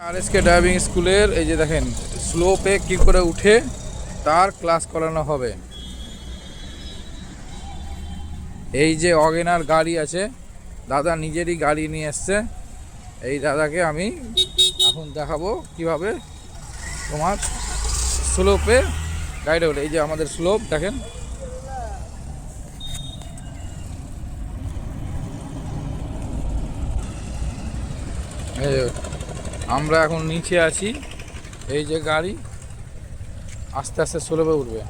RSK driving স্কুলের এই যে দেখেন স্লোপে কি করে উঠে তার ক্লাস করানো হবে। এই যে অগেনার গাড়ি আছে, দাদা নিজেরই গাড়ি নিয়ে এসছে। এই দাদাকে আমি এখন দেখাবো কিভাবে তোমার স্লোপে গাড়িটা ওঠে। এই যে আমাদের স্লোপ দেখেন, আমরা এখন নিচে আছি। এই যে গাড়ি আস্তে আস্তে স্লোপে উঠবে।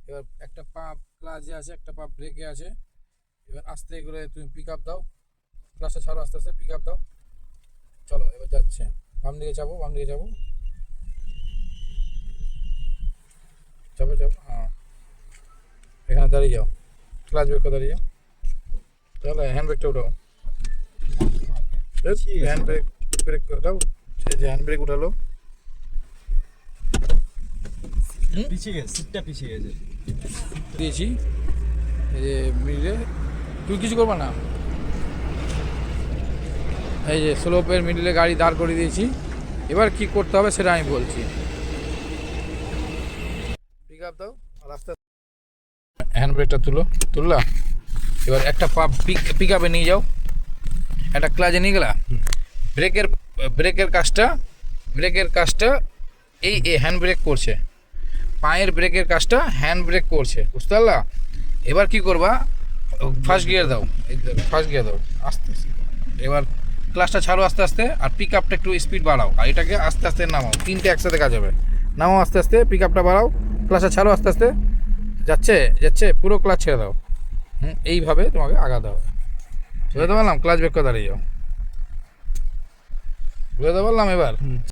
এবার একটা পা ক্লাচে আছে, একটা পা ব্রেকে আছে। এবার আস্তে করে তুমি পিক আপ দাও, ক্লাসটা ছাড়ো, আস্তে আস্তে পিক আপ দাও। চলো এবার যাচ্ছে, বাম দিকে যাবো, বাম দিকে যাবো, যাবো যাবো। হ্যাঁ, এখানে দাঁড়িয়ে যাও, ক্লাচ ব্রেক করে দাঁড়িয়ে যাও। চলো হ্যান্ড ব্রেকটা উঠাও, হ্যান্ড ব্রেক ব্রেক উঠাও। যে হ্যান্ড ব্রেক উঠালো, পিছিয়ে গেছে, সিটটা পিছিয়ে গেছে দিয়েছি। এই যে মিডিলে তুমি কিছু করবে না। এই যে স্লোপের মিডিলে গাড়ি দাঁড় করে দিয়েছি। এবার কি করতে হবে সেটা আমি বলছি। পিক আপ দাও, রাস্তা হ্যান্ড ব্রেকটা তুললা। এবার একটা পা পিক আপে নিয়ে যাও, একটা ক্লাচে নিয়ে গেলা। ব্রেকের কাজটা এই হ্যান্ড ব্রেক করছে, পায়ের ব্রেকের কাজটা হ্যান্ড ব্রেক করছে, বুঝতে পারলা? এবার কি করবা, ফার্স্ট গিয়ার দাও, আস্তে আস্তে। এবার ক্লাসটা ছাড়ো আস্তে আস্তে, আর পিক আপটা একটু স্পিড বাড়াও, আর এটাকে আস্তে আস্তে নামাও। তিনটে একসাথে কাজ হবে। নামাও আস্তে আস্তে, পিক আপটা বাড়াও, ক্লাসটা ছাড়ো আস্তে আস্তে। যাচ্ছে পুরো ক্লাচ ছেড়ে দাও। এইভাবে তোমাকে আগাতে হবে। বুঝতে পারলাম? ক্লাচ ব্রেক করে দাঁড়িয়ে যাও। বুঝতে পারলাম এবার?